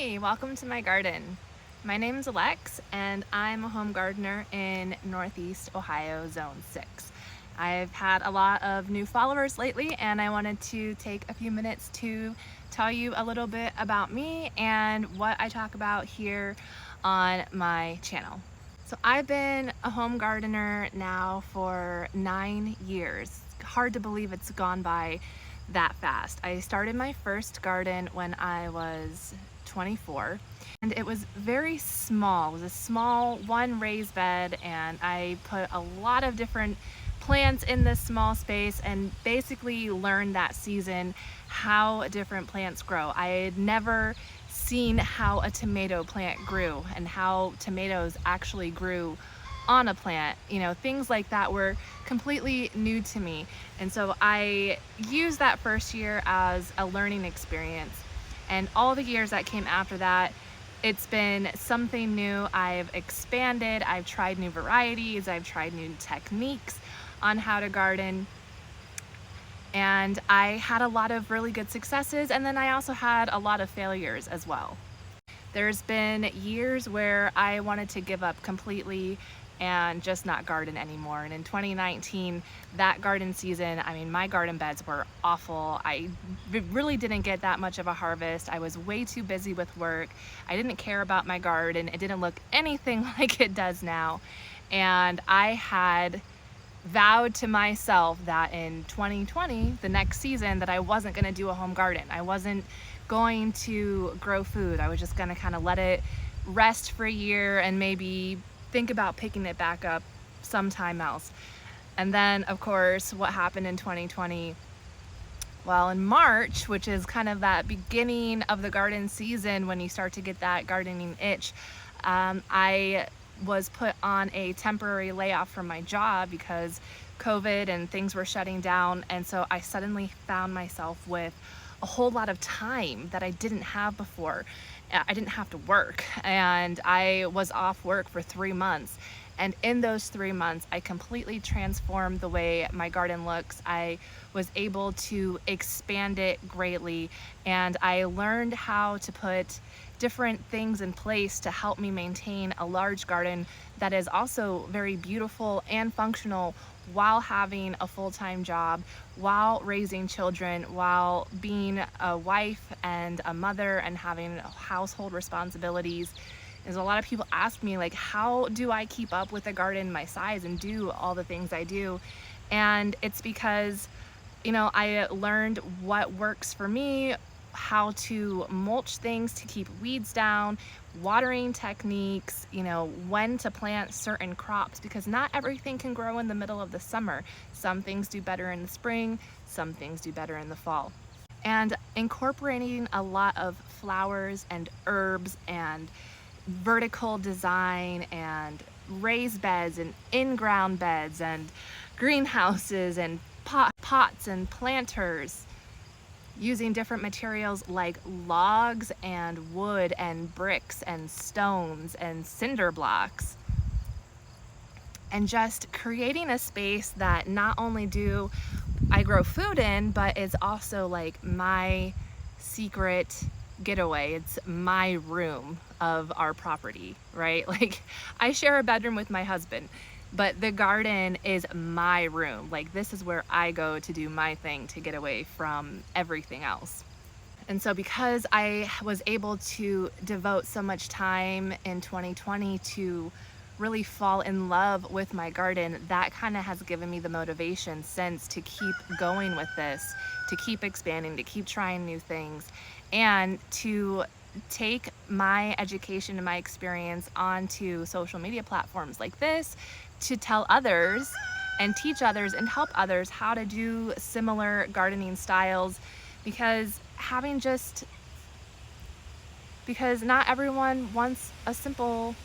Hey, welcome to my garden. My name is Alex and I'm a home gardener in Northeast Ohio, Zone 6. I've had a lot of new followers lately and I wanted to take a few minutes to tell you a little bit about me and what I talk about here on my channel. So I've been a home gardener now for 9 years. Hard to believe it's gone by that fast. I started my first garden when I was 24 and it was very small. It was a small one raised bed and I put a lot of different plants in this small space and basically learned that season how different plants grow. I had never seen how a tomato plant grew and how tomatoes actually grew on a plant. Things like that were completely new to me. And so I used that first year as a learning experience. And all the years that came after that, it's been something new. I've expanded, I've tried new varieties, I've tried new techniques on how to garden. And I had a lot of really good successes, and then I also had a lot of failures as well. There's been years where I wanted to give up completely and just not garden anymore. And in 2019, that garden season, my garden beds were awful. I really didn't get that much of a harvest. I was way too busy with work. I didn't care about my garden. It didn't look anything like it does now. And I had vowed to myself that in 2020, the next season, that I wasn't gonna do a home garden. I wasn't going to grow food. I was just gonna kind of let it rest for a year and maybe think about picking it back up sometime else. And then of course, what happened in 2020? Well, in March, which is kind of that beginning of the garden season when you start to get that gardening itch, I was put on a temporary layoff from my job because COVID and things were shutting down. And so I suddenly found myself with a whole lot of time that I didn't have before. I didn't have to work and I was off work for 3 months. And in those 3 months, I completely transformed the way my garden looks. I was able to expand it greatly, and I learned how to put different things in place to help me maintain a large garden that is also very beautiful and functional while having a full-time job, while raising children, while being a wife and a mother and having household responsibilities. Is a lot of people ask me, like, how do I keep up with a garden my size and do all the things I do? And it's because, I learned what works for me, how to mulch things to keep weeds down, watering techniques, when to plant certain crops, because not everything can grow in the middle of the summer. Some things do better in the spring, some things do better in the fall. And incorporating a lot of flowers and herbs and vertical design and raised beds and in-ground beds and greenhouses and pots and planters, using different materials like logs and wood and bricks and stones and cinder blocks, and just creating a space that not only do I grow food in, but it's also like my secret getaway. It's my room of our property, right? Like, I share a bedroom with my husband, but the garden is my room. Like, this is where I go to do my thing, to get away from everything else. And so because I was able to devote so much time in 2020 to really fall in love with my garden, that kind of has given me the motivation since to keep going with this, to keep expanding, to keep trying new things, and to take my education and my experience onto social media platforms like this to tell others and teach others and help others how to do similar gardening styles, because not everyone wants a simple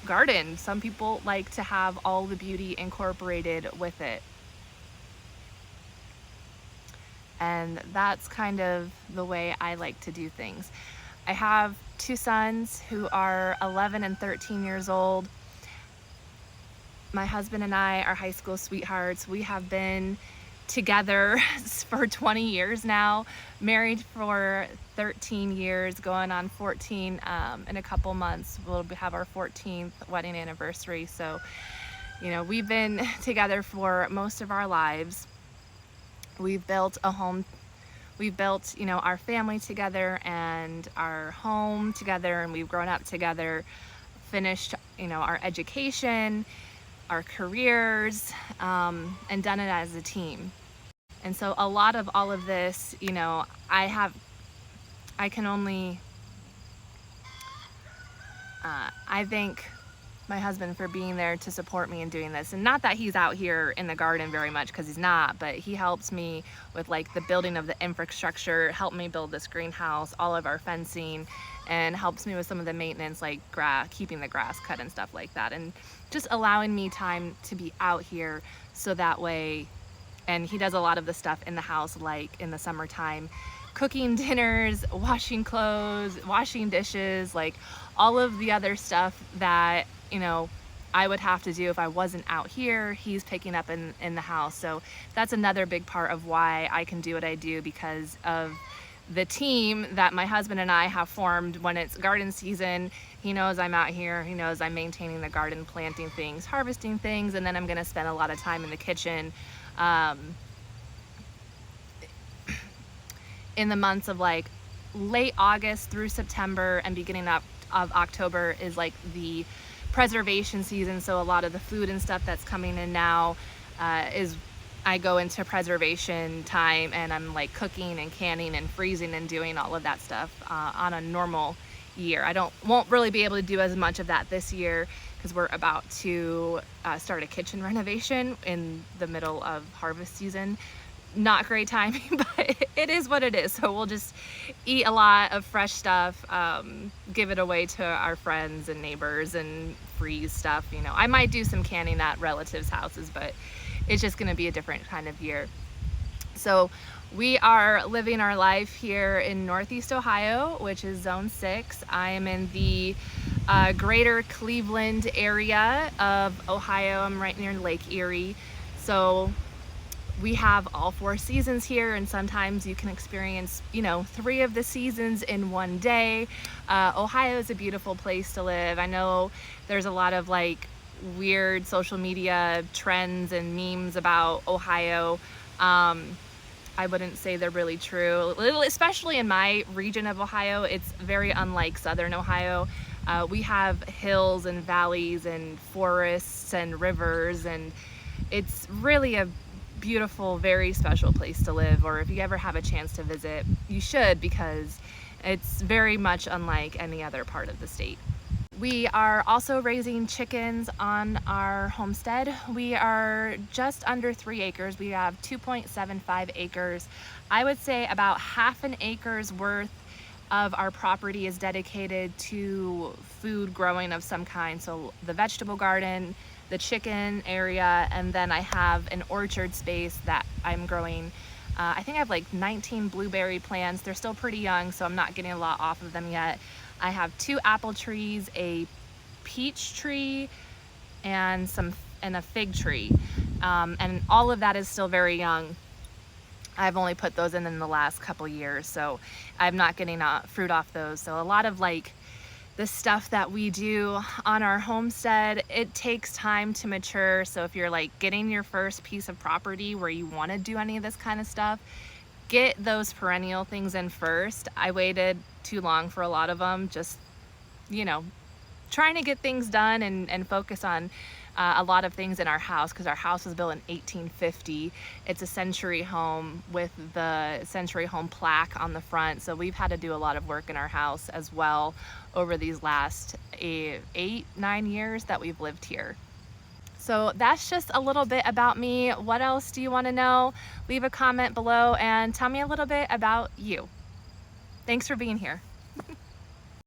garden. Some people like to have all the beauty incorporated with it. And that's kind of the way I like to do things. I have 2 sons who are 11 and 13 years old. My husband and I are high school sweethearts. We have been together for 20 years now, married for 13 years, going on 14 in a couple months. We'll have our 14th wedding anniversary. So, you know, we've been together for most of our lives. We've built a home. We've built, you know, our family together and our home together, and we've grown up together, finished, you know, our education, our careers, and done it as a team. And so a lot of all of this, you know, I can only, I thank my husband for being there to support me in doing this. And not that he's out here in the garden very much, because he's not, but he helps me with like the building of the infrastructure, helped me build this greenhouse, all of our fencing, and helps me with some of the maintenance, like keeping the grass cut and stuff like that, and just allowing me time to be out here so that way. And he does a lot of the stuff in the house, like in the summertime, cooking dinners, washing clothes, washing dishes, like all of the other stuff that, you know, I would have to do if I wasn't out here. He's picking up in the house. So that's another big part of why I can do what I do, because of the team that my husband and I have formed. When it's garden season, he knows I'm out here. He knows I'm maintaining the garden, planting things, harvesting things, and then I'm gonna spend a lot of time in the kitchen. In the months of like late August through September and beginning of October is like the preservation season. So a lot of the food and stuff that's coming in now is I go into preservation time, and I'm like cooking and canning and freezing and doing all of that stuff on a normal year. Won't really be able to do as much of that this year, because we're about to start a kitchen renovation in the middle of harvest season. Not great timing, but it is what it is. So we'll just eat a lot of fresh stuff, give it away to our friends and neighbors, and freeze stuff. You know, I might do some canning at relatives' houses, but it's just gonna be a different kind of year. So we are living our life here in Northeast Ohio, which is Zone 6. I am in the greater Cleveland area of Ohio. I'm right near Lake Erie. So we have all 4 seasons here, and sometimes you can experience, you know, 3 of the seasons in one day. Ohio is a beautiful place to live. I know there's a lot of like weird social media trends and memes about Ohio. I wouldn't say they're really true, especially in my region of Ohio. It's very unlike Southern Ohio. We have hills and valleys and forests and rivers, and it's really a beautiful, very special place to live. Or if you ever have a chance to visit, you should, because it's very much unlike any other part of the state. We are also raising chickens on our homestead. We are just under 3 acres. We have 2.75 acres. I would say about half an acre's worth of our property is dedicated to food growing of some kind. So the vegetable garden, the chicken area, and then I have an orchard space that I'm growing. I think I have like 19 blueberry plants. They're still pretty young, so I'm not getting a lot off of them yet. I have 2 apple trees, a peach tree, and a fig tree. And all of that is still very young. I've only put those in the last couple years, so I'm not getting fruit off those. So a lot of like the stuff that we do on our homestead, it takes time to mature. So if you're like getting your first piece of property where you want to do any of this kind of stuff, get those perennial things in first. I waited too long for a lot of them, just, you know, trying to get things done and focus on a lot of things in our house, because our house was built in 1850. It's a century home with the century home plaque on the front. So we've had to do a lot of work in our house as well over these last 8-9 years that we've lived here. So that's just a little bit about me. What else do you want to know? Leave a comment below and tell me a little bit about you. Thanks for being here.